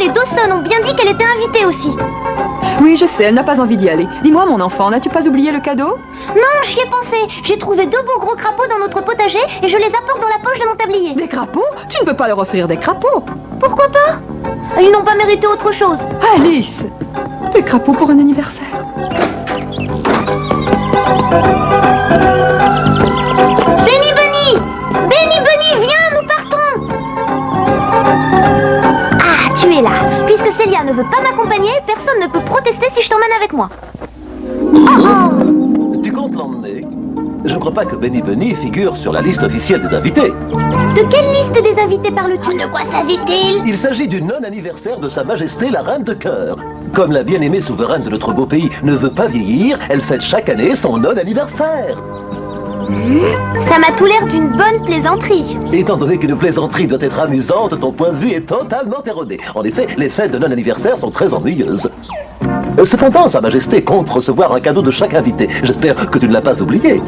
les Dawson ont bien dit qu'elle était invitée aussi. Oui, je sais, elle n'a pas envie d'y aller. Dis-moi, mon enfant, n'as-tu pas oublié le cadeau? Non, j'y ai pensé. J'ai trouvé 2 beaux gros crapauds dans notre potager et je les apporte dans la poche de mon tablier. Des crapauds? Tu ne peux pas leur offrir des crapauds. Pourquoi pas? Ils n'ont pas mérité autre chose. Alice! Des crapauds pour un anniversaire. Benny Bunny! Benny Bunny, viens, nous partons! Ah, tu es là. Puisque Célia ne veut pas m'accompagner, personne ne peut protester si je t'emmène avec moi. Tu comptes l'emmener? Je ne crois pas que Benny Bunny figure sur la liste officielle des invités. De quelle liste des invités parles-tu? De quoi s'agit-il? Il s'agit du non-anniversaire de Sa Majesté la Reine de Cœur. Comme la bien-aimée souveraine de notre beau pays ne veut pas vieillir, elle fête chaque année son non-anniversaire. Ça m'a tout l'air d'une bonne plaisanterie. Étant donné qu'une plaisanterie doit être amusante, ton point de vue est totalement erroné. En effet, les fêtes de non-anniversaire sont très ennuyeuses. Cependant, Sa Majesté compte recevoir un cadeau de chaque invité. J'espère que tu ne l'as pas oublié.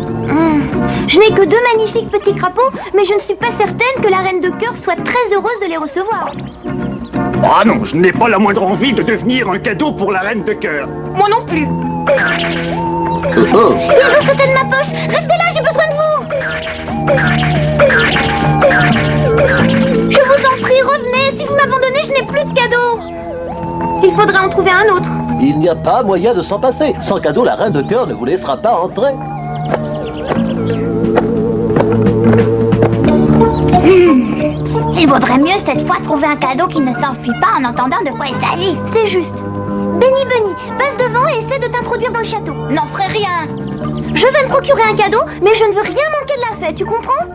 Je n'ai que 2 magnifiques petits crapauds, mais je ne suis pas certaine que la Reine de Cœur soit très heureuse de les recevoir. Ah non, je n'ai pas la moindre envie de devenir un cadeau pour la Reine de Cœur. Moi non plus. Ils ont sauté de ma poche. Restez là, j'ai besoin de vous. Je vous en prie, revenez. Si vous m'abandonnez, je n'ai plus de cadeau. Il faudrait en trouver un autre. Il n'y a pas moyen de s'en passer. Sans cadeau, la Reine de Cœur ne vous laissera pas entrer. Il vaudrait mieux cette fois trouver un cadeau qui ne s'enfuit pas en entendant de quoi il s'agit. C'est juste. Benny Bunny, passe devant et essaie de t'introduire dans le château. N'en ferai rien. Je vais me procurer un cadeau, mais je ne veux rien manquer de la fête, tu comprends?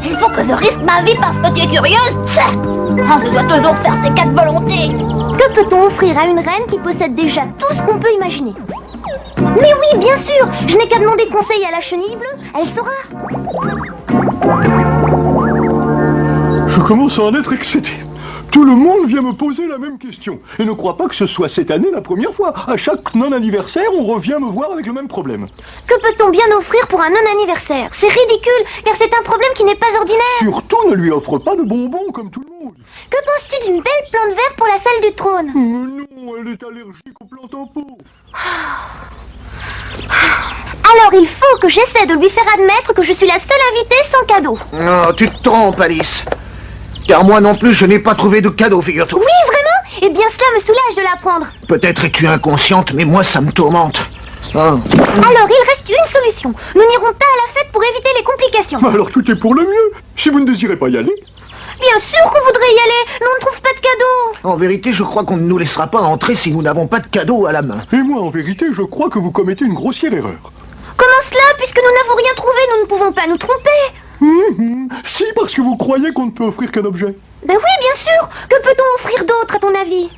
Il faut que je risque ma vie parce que tu es curieuse. Je dois toujours faire ses 4 volontés. Que peut-on offrir à une reine qui possède déjà tout ce qu'on peut imaginer? Mais oui, bien sûr. Je n'ai qu'à demander conseil à la chenille bleue. Elle saura. Je commence à en être excité. Tout le monde vient me poser la même question. Et ne crois pas que ce soit cette année la première fois. À chaque non-anniversaire, on revient me voir avec le même problème. Que peut-on bien offrir pour un non-anniversaire? C'est ridicule, car c'est un problème qui n'est pas ordinaire. Surtout, ne lui offre pas de bonbons comme tout le monde. Que penses-tu d'une belle plante verte pour la salle du trône? Mais non, elle est allergique aux plantes en pot. Alors il faut que j'essaie de lui faire admettre que je suis la seule invitée sans cadeau. Non, tu te trompes, Alice. Car moi non plus, je n'ai pas trouvé de cadeau, figure-toi. Oui, vraiment? Eh bien, cela me soulage de l'apprendre. Peut-être es-tu inconsciente, mais moi, ça me tourmente. Alors, il reste une solution. Nous n'irons pas à la fête pour éviter les complications. Alors tout est pour le mieux. Si vous ne désirez pas y aller... Bien sûr qu'on voudrait y aller, mais on ne trouve pas de cadeau. En vérité, je crois qu'on ne nous laissera pas entrer si nous n'avons pas de cadeau à la main. Et moi, en vérité, je crois que vous commettez une grossière erreur. Comment cela? Puisque nous n'avons rien trouvé, nous ne pouvons pas nous tromper. Si, parce que vous croyez qu'on ne peut offrir qu'un objet. Ben oui, bien sûr. Que peut-on offrir d'autre, à ton avis?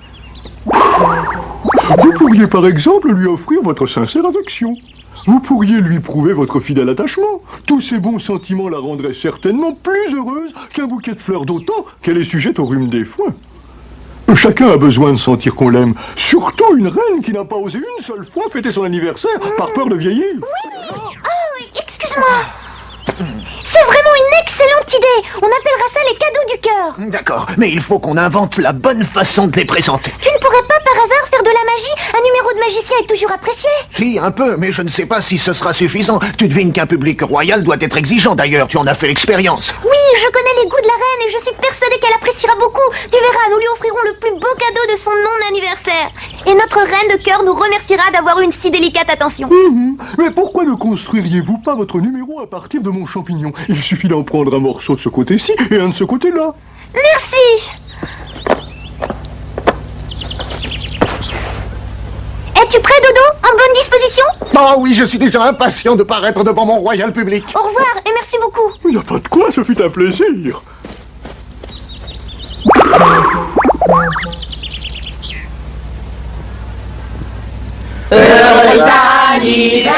Vous pourriez par exemple lui offrir votre sincère affection. Vous pourriez lui prouver votre fidèle attachement. Tous ces bons sentiments la rendraient certainement plus heureuse qu'un bouquet de fleurs, d'autant qu'elle est sujette au rhume des foins. Chacun a besoin de sentir qu'on l'aime. Surtout une reine qui n'a pas osé une seule fois fêter son anniversaire par peur de vieillir. Oui, excuse-moi. C'est vraiment une excellente idée. On appellera ça les cadeaux du cœur. D'accord, mais il faut qu'on invente la bonne façon de les présenter. Tu ne pourrais pas par hasard faire de la magie? Un numéro de magicien est toujours apprécié. Si, un peu, mais je ne sais pas si ce sera suffisant. Tu devines qu'un public royal doit être exigeant, d'ailleurs. Tu en as fait l'expérience. Oui, je connais les goûts de la reine et je suis persuadée qu'elle appréciera beaucoup. Tu verras, nous lui offrirons le plus beau cadeau de son non-anniversaire. Et notre reine de cœur nous remerciera d'avoir eu une si délicate attention. Mais pourquoi ne construiriez-vous pas votre numéro à partir de mon champignon? Il suffit d'en prendre un morceau de ce côté-ci et un de ce côté-là. Merci. Es-tu prêt, Dodo? En bonne disposition? Oh oui, je suis déjà impatient de paraître devant mon royal public. Au revoir et merci beaucoup. Il n'y a pas de quoi, ce fut un plaisir. Heureux anniversaire,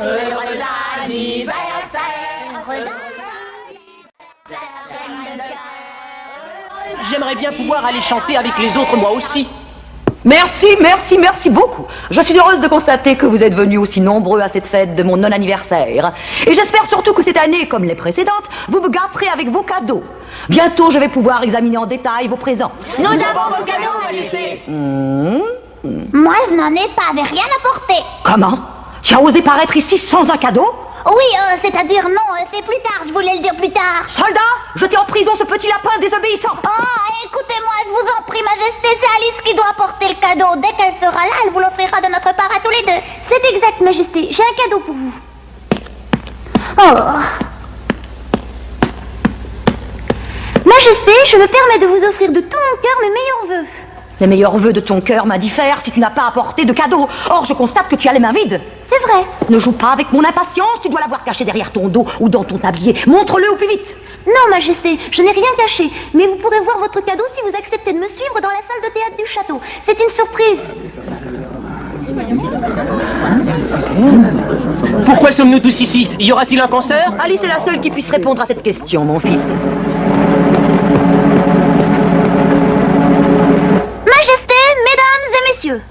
heureux anniversaire, J'aimerais bien pouvoir aller chanter avec les autres moi aussi. Merci, merci, merci beaucoup. Je suis heureuse de constater que vous êtes venus aussi nombreux à cette fête de mon non-anniversaire. Et j'espère surtout que cette année, comme les précédentes, vous me gâterez avec vos cadeaux. Bientôt, je vais pouvoir examiner en détail vos présents. Nous avons vos cadeaux, Majesté. Moi, je n'en ai pas, avec rien apporté. Comment? Tu as osé paraître ici sans un cadeau? Oui, c'est-à-dire non, c'est plus tard, je voulais le dire plus tard. Soldat, jetez en prison ce petit lapin désobéissant. Oh, écoutez-moi, je vous en prie, Majesté, c'est Alice qui doit apporter le cadeau. Dès qu'elle sera là, elle vous l'offrira de notre part à tous les deux. C'est exact, Majesté, j'ai un cadeau pour vous. Oh. Majesté, je me permets de vous offrir de tout mon cœur mes meilleurs vœux. Les meilleurs vœux de ton cœur m'indiffèrent si tu n'as pas apporté de cadeau. Or, je constate que tu as les mains vides. C'est vrai. Ne joue pas avec mon impatience, tu dois l'avoir caché derrière ton dos ou dans ton tablier. Montre-le au plus vite. Non, Majesté, je n'ai rien caché. Mais vous pourrez voir votre cadeau si vous acceptez de me suivre dans la salle de théâtre du château. C'est une surprise. Pourquoi sommes-nous tous ici? Y aura-t-il un concert? Alice est la seule qui puisse répondre à cette question, mon fils. Majesté, mesdames et messieurs,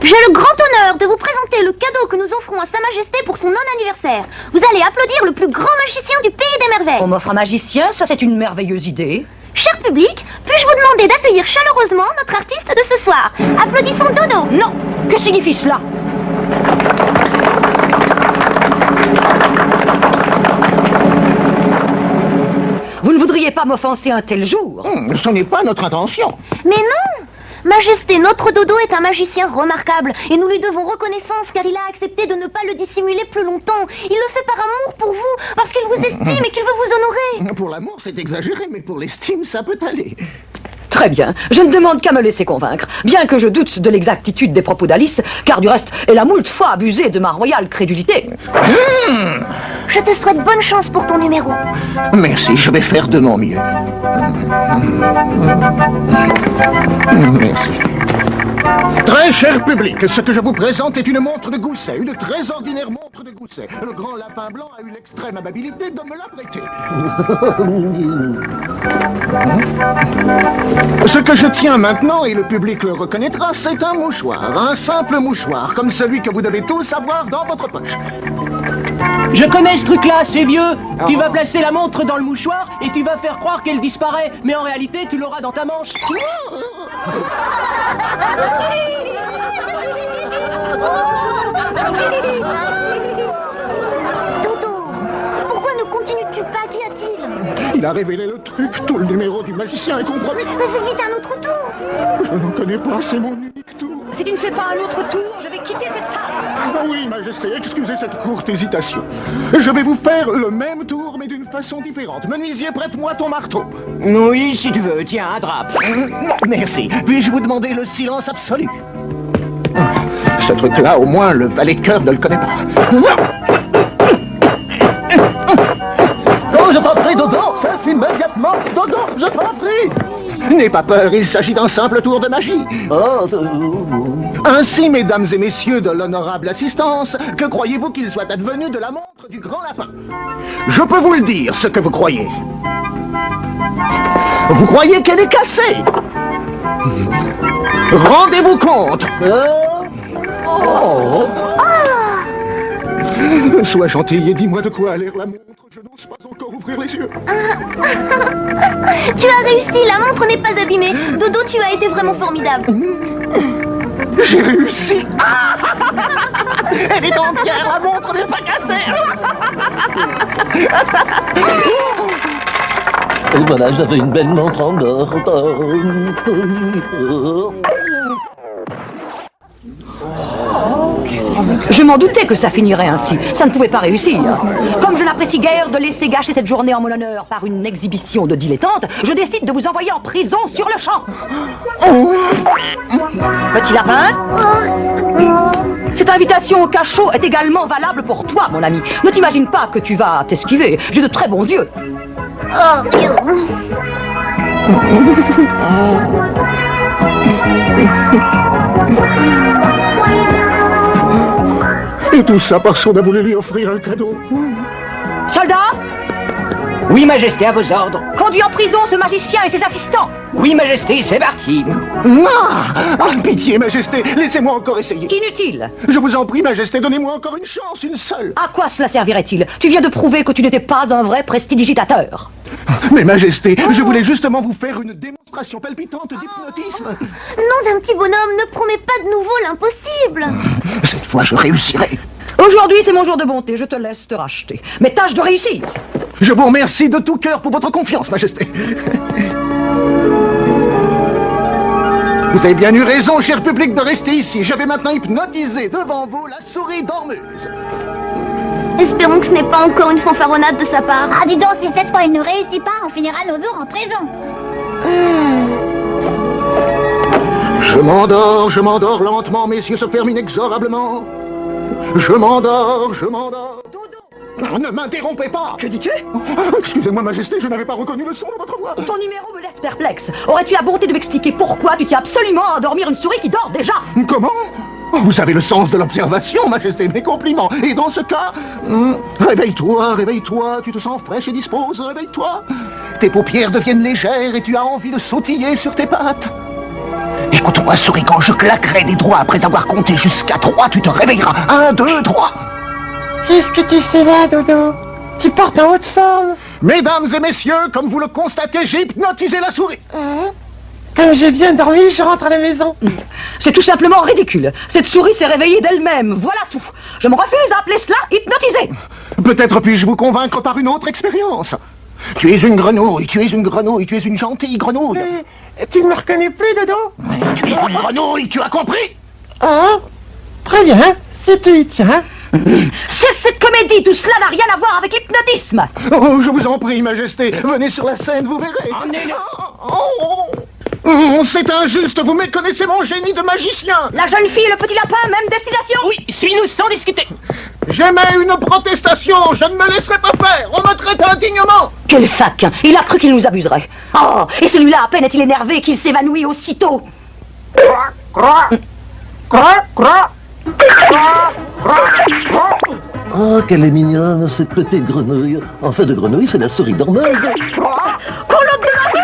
j'ai le grand honneur de vous présenter le cadeau que nous offrons à Sa Majesté pour son non-anniversaire. Vous allez applaudir le plus grand magicien du pays des merveilles. On m'offre un magicien, ça c'est une merveilleuse idée. Cher public, puis-je vous demander d'accueillir chaleureusement notre artiste de ce soir? Applaudissons Dodo. Non, que signifie cela? Vous ne voudriez pas m'offenser un tel jour? Ce n'est pas notre intention. Mais non! Majesté, notre Dodo est un magicien remarquable et nous lui devons reconnaissance car il a accepté de ne pas le dissimuler plus longtemps. Il le fait par amour pour vous, parce qu'il vous estime et qu'il veut vous honorer. Pour l'amour, c'est exagéré, mais pour l'estime, ça peut aller. Très bien, je ne demande qu'à me laisser convaincre, bien que je doute de l'exactitude des propos d'Alice, car du reste, elle a moult fois abusé de ma royale crédulité. Je te souhaite bonne chance pour ton numéro. Merci, je vais faire de mon mieux. Merci. Très cher public, ce que je vous présente est une montre de Gousset, une très ordinaire montre de Gousset. Le grand lapin blanc a eu l'extrême amabilité de me la prêter. Ce que je tiens maintenant, et le public le reconnaîtra, c'est un mouchoir, un simple mouchoir, comme celui que vous devez tous avoir dans votre poche. Je connais ce truc-là, c'est vieux. Tu vas placer la montre dans le mouchoir et tu vas faire croire qu'elle disparaît. Mais en réalité, tu l'auras dans ta manche. Dodo, pourquoi ne continues-tu pas? Qu'y a-t-il? Il a révélé le truc, tout le numéro du magicien est compromis. Mais fais vite un autre tour. Je n'en connais pas, c'est mon unique tour. Si tu ne fais pas un autre tour, je vais quitter cette salle. Ah oui, Majesté, excusez cette courte hésitation. Je vais vous faire le même tour, mais d'une façon différente. Menuisier, prête-moi ton marteau. Oui, si tu veux, tiens, attrape. Non, merci. Puis-je vous demander le silence absolu? Ce truc-là, au moins, le valet de cœur ne le connaît pas. Oh, je t'en prie, Dodo, cesse immédiatement. Dodo, je t'en prie. N'aie pas peur, il s'agit d'un simple tour de magie. Oh, Ainsi, mesdames et messieurs de l'honorable assistance, que croyez-vous qu'il soit advenu de la montre du grand lapin? Je peux vous le dire, ce que vous croyez. Vous croyez qu'elle est cassée? Rendez-vous compte. Sois gentil et dis-moi de quoi a l'air la montre. Je n'ose pas encore ouvrir les yeux. Tu as réussi, la montre n'est pas abîmée. Dodo, tu as été vraiment formidable. J'ai réussi. Elle est entière, la montre n'est pas cassée. et voilà, j'avais une belle montre en or. Je m'en doutais que ça finirait ainsi. Ça ne pouvait pas réussir. Comme je n'apprécie guère de laisser gâcher cette journée en mon honneur par une exhibition de dilettante, je décide de vous envoyer en prison sur le champ. Petit lapin, cette invitation au cachot est également valable pour toi, mon ami. Ne t'imagine pas que tu vas t'esquiver. J'ai de très bons yeux. Et tout ça parce qu'on a voulu lui offrir un cadeau. Soldat, Oui, Majesté, à vos ordres. Conduis en prison ce magicien et ses assistants. Oui, Majesté, c'est parti. Pitié, Majesté, laissez-moi encore essayer. Inutile. Je vous en prie, Majesté, donnez-moi encore une chance, une seule. À quoi cela servirait-il? Tu viens de prouver que tu n'étais pas un vrai prestidigitateur. Mais Majesté, je voulais justement vous faire une démonstration palpitante d'hypnotisme. Nom d'un petit bonhomme, ne promets pas de nouveau l'impossible. Cette fois, je réussirai. Aujourd'hui, c'est mon jour de bonté, je te laisse te racheter. Mais tâche de réussir. Je vous remercie de tout cœur pour votre confiance, Majesté. Vous avez bien eu raison, cher public, de rester ici. Je vais maintenant hypnotiser devant vous la souris dormeuse. Espérons que ce n'est pas encore une fanfaronnade de sa part. Ah, dis donc, si cette fois il ne réussit pas, on finira nos jours en prison. Je m'endors lentement, mes yeux se ferment inexorablement. Je m'endors. Dodo. Ne m'interrompez pas. Que dis-tu? Excusez-moi, Majesté, je n'avais pas reconnu le son de votre voix. Ton numéro me laisse perplexe. Aurais-tu la bonté de m'expliquer pourquoi tu tiens absolument à endormir une souris qui dort déjà? Comment? Vous avez le sens de l'observation, Majesté, mes compliments. Et dans ce cas, réveille-toi, tu te sens fraîche et dispose, réveille-toi. Tes paupières deviennent légères et tu as envie de sautiller sur tes pattes. Écoute-moi, souris, quand je claquerai des doigts après avoir compté jusqu'à 3, tu te réveilleras. 1, 2, 3. Qu'est-ce que tu fais là, Dodo? Tu portes en haute forme. Mesdames et messieurs, comme vous le constatez, j'ai hypnotisé la souris. Comme j'ai bien dormi, je rentre à la maison. C'est tout simplement ridicule. Cette souris s'est réveillée d'elle-même, voilà tout. Je me refuse à appeler cela hypnotiser. Peut-être puis-je vous convaincre par une autre expérience. Tu es une grenouille, tu es une gentille grenouille. Tu ne me reconnais plus, Dodo? Tu es une grenouille, tu as compris? Ah, très bien, si tu y tiens. C'est cette comédie, tout cela n'a rien à voir avec l'hypnotisme. Oh, je vous en prie, Majesté, venez sur la scène, vous verrez. C'est injuste, vous méconnaissez mon génie de magicien. La jeune fille et le petit lapin, même destination? Oui, suis-nous sans discuter. J'émets une protestation, je ne me laisserai pas faire, on me traite indignement. Quel faquin, il a cru qu'il nous abuserait. Oh, et celui-là, à peine est-il énervé qu'il s'évanouit aussitôt. Oh, qu'elle est mignonne, cette petite grenouille. En fait, de grenouille, c'est la souris dormeuse. Colotte de la rue!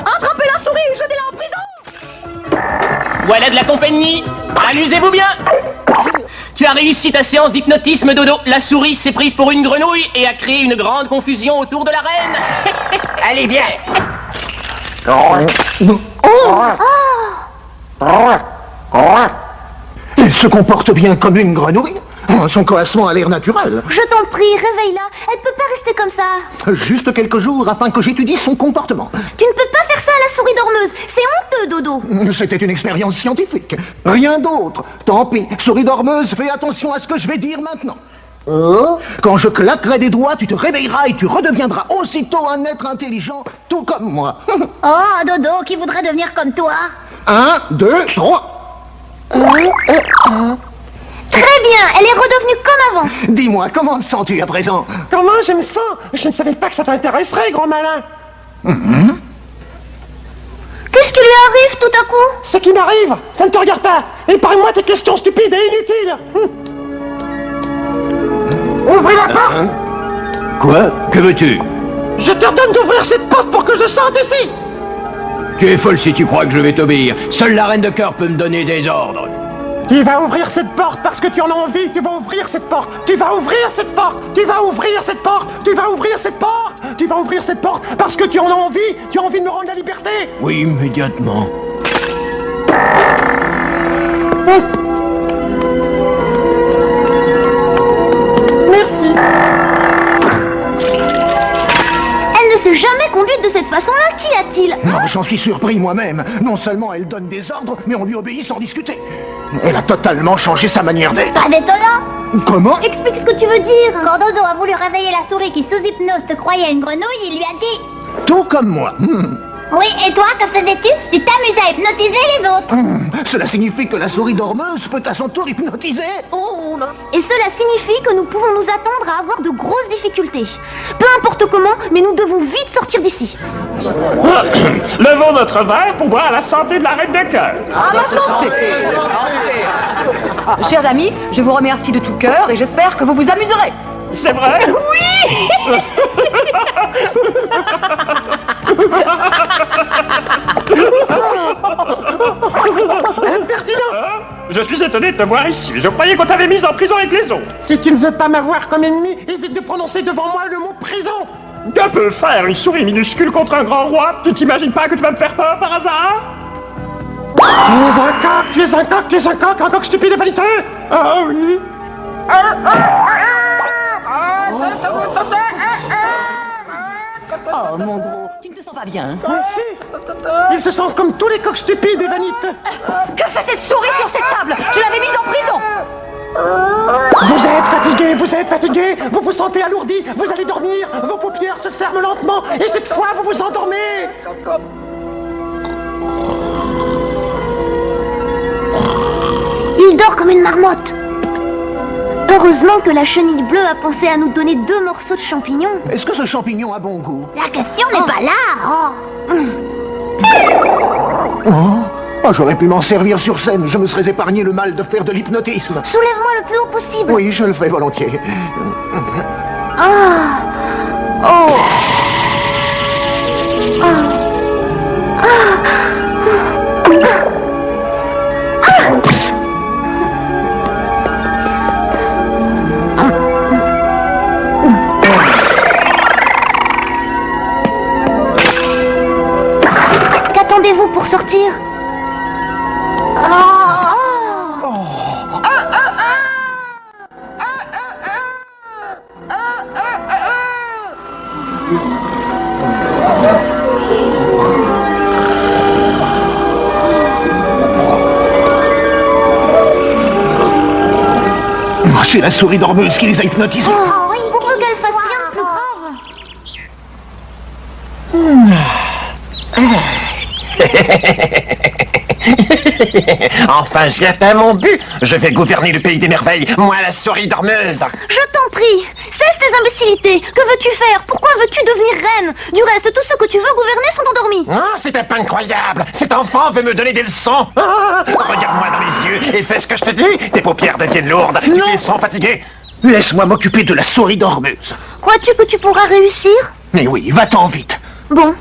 Attrapez la souris et jetez-la en prison! Voilà de la compagnie. Amusez-vous bien. Tu as réussi ta séance d'hypnotisme, Dodo. La souris s'est prise pour une grenouille et a créé une grande confusion autour de la reine. Allez, viens. Elle se comporte bien comme une grenouille. Son coassement a l'air naturel. Je t'en prie, réveille-la. Elle peut pas rester comme ça. Juste quelques jours afin que j'étudie son comportement. Tu ne peux pas faire ça à la souris dormeuse. C'est honteux, Dodo. C'était une expérience scientifique. Rien d'autre. Tant pis. Souris dormeuse, fais attention à ce que je vais dire maintenant. Quand je claquerai des doigts, tu te réveilleras et tu redeviendras aussitôt un être intelligent, tout comme moi. Oh, Dodo, qui voudrait devenir comme toi? 1, 2, 3. Très bien, elle est redevenue comme avant. Dis-moi, comment te sens-tu à présent? Comment je me sens? Je ne savais pas que ça t'intéresserait, grand malin. Qu'est-ce qui lui arrive tout à coup? Ce qui m'arrive, ça ne te regarde pas. Épargne-moi tes questions stupides et inutiles. Ouvrez la porte. Quoi? Que veux-tu? Je t'ordonne d'ouvrir cette porte pour que je sorte d'ici. Tu es folle si tu crois que je vais t'obéir. Seule la reine de cœur peut me donner des ordres. Tu vas ouvrir cette porte parce que tu en as envie. Tu vas ouvrir cette porte. Tu vas ouvrir cette porte. Tu vas ouvrir cette porte. Tu vas ouvrir cette porte. Tu vas ouvrir cette porte parce que tu en as envie. Tu as envie de me rendre la liberté. Oui, immédiatement. Merci. Elle ne s'est jamais conduite de cette façon-là. Qu'y a-t-il? Non, j'en suis surpris moi-même. Non seulement elle donne des ordres, mais on lui obéit sans discuter. Elle a totalement changé sa manière d'être. Pas d'étonnant. Comment? Explique ce que tu veux dire. Quand Dodo a voulu réveiller la souris qui sous hypnose te croyait une grenouille, il lui a dit... Tout comme moi. Oui, et toi, que faisais-tu? Tu t'amusais à hypnotiser les autres. Cela signifie que la souris dormeuse peut à son tour hypnotiser. Oh là. Et cela signifie que nous pouvons nous attendre à avoir de grosses difficultés. Peu importe comment, mais nous devons vite sortir d'ici. Levons notre verre pour boire à la santé de la reine de cœur. À la santé! Chers amis, je vous remercie de tout cœur et j'espère que vous vous amuserez. C'est vrai? Oui. Impertinent! Je suis étonné de te voir ici. Je croyais qu'on t'avait mise en prison avec les autres. Si tu ne veux pas m'avoir comme ennemi, évite de prononcer devant moi le mot prison! Que peut faire une souris minuscule contre un grand roi? Tu t'imagines pas que tu vas me faire peur par hasard? Tu es un coq, tu es un coq, tu es un coq stupide et vaniteux! Ah oui. Oh, mon gros, tu ne te sens pas bien? Mais si! Ils se sentent comme tous les coqs stupides et vaniteux! Que fait cette souris sur cette table? Tu l'avais mise en prison! Vous êtes fatigué, vous vous sentez alourdi, vous allez dormir, vos paupières se ferment lentement, et cette fois vous vous endormez! Il dort comme une marmotte. Heureusement que la chenille bleue a pensé à nous donner 2 morceaux de champignons. Est-ce que ce champignon a bon goût? La question n'est pas là. Oh, j'aurais pu m'en servir sur scène, je me serais épargné le mal de faire de l'hypnotisme. Soulève-moi le plus haut possible. Oui, je le fais volontiers. Qu'attendez-vous pour sortir? C'est la souris dormeuse qui les a hypnotisés. Oh oui, pour peu qu'elle fasse rien de plus grave. Enfin, j'ai atteint mon but. Je vais gouverner le pays des merveilles, moi la souris dormeuse. Je t'en prie, cesse tes imbécilités. Que veux-tu faire? Pourquoi veux-tu devenir reine? Du reste, tous ceux que tu veux gouverner sont endormis. Ah, c'est incroyable. Cet enfant veut me donner des leçons. Ah, regarde-moi dans les yeux et fais ce que je te dis. Tes paupières deviennent lourdes, tes pieds sont fatigués. Laisse-moi m'occuper de la souris dormeuse. Crois-tu que tu pourras réussir? Mais oui, va-t'en vite. Bon.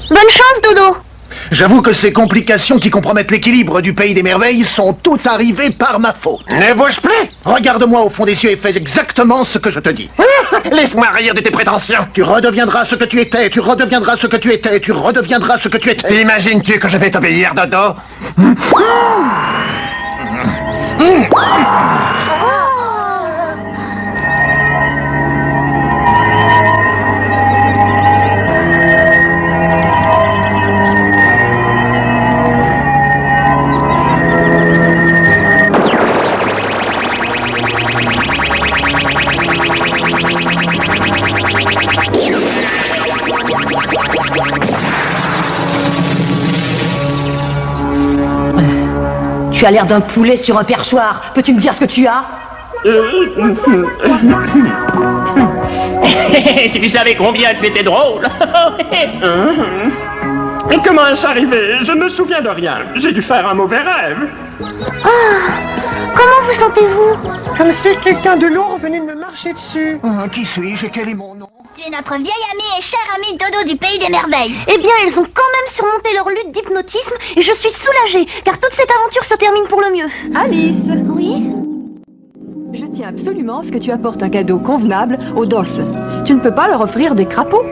Bonne chance, Dodo. J'avoue que ces complications qui compromettent l'équilibre du pays des merveilles sont toutes arrivées par ma faute. Ne bouge plus. Regarde-moi au fond des cieux et fais exactement ce que je te dis. Laisse-moi rire de tes prétentions. Tu redeviendras ce que tu étais, tu redeviendras ce que tu étais, tu redeviendras ce que tu étais. T'imagines-tu que je vais t'obéir, Dodo? Tu as l'air d'un poulet sur un perchoir. Peux-tu me dire ce que tu as? Si tu savais combien tu étais drôle. Et comment est-ce arrivé? Je ne me souviens de rien. J'ai dû faire un mauvais rêve. Comment vous sentez-vous? Comme si quelqu'un de lourd venait de me marcher dessus. Qui suis-je et quel est mon nom? Tu es notre vieille amie et chère amie Dodo du pays des merveilles. Eh bien, ils ont quand même surmonté leur lutte d'hypnotisme et je suis soulagée, car toute cette aventure se termine pour le mieux. Alice, Oui? je tiens absolument à ce que tu apportes un cadeau convenable aux Dawson. Tu ne peux pas leur offrir des crapauds?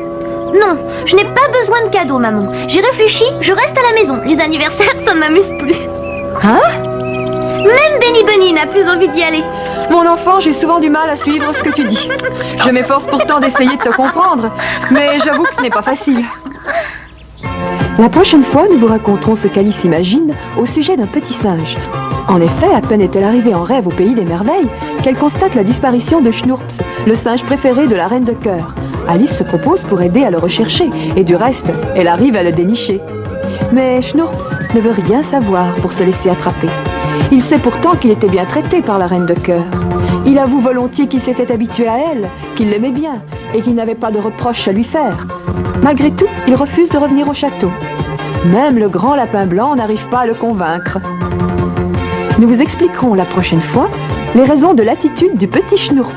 Non, je n'ai pas besoin de cadeaux, maman. J'ai réfléchi, je reste à la maison. Les anniversaires, ça ne m'amuse plus. Hein? Même Benny Bunny n'a plus envie d'y aller. Mon enfant, j'ai souvent du mal à suivre ce que tu dis. Je m'efforce pourtant d'essayer de te comprendre, mais j'avoue que ce n'est pas facile. La prochaine fois, nous vous raconterons ce qu'Alice imagine au sujet d'un petit singe. En effet, à peine est-elle arrivée en rêve au pays des merveilles qu'elle constate la disparition de Schnurps, le singe préféré de la reine de cœur. Alice se propose pour aider à le rechercher, et du reste, elle arrive à le dénicher. Mais Schnurps ne veut rien savoir pour se laisser attraper. Il sait pourtant qu'il était bien traité par la reine de cœur. Il avoue volontiers qu'il s'était habitué à elle, qu'il l'aimait bien, et qu'il n'avait pas de reproches à lui faire. Malgré tout, il refuse de revenir au château. Même le grand lapin blanc n'arrive pas à le convaincre. Nous vous expliquerons la prochaine fois les raisons de l'attitude du petit Schnourps.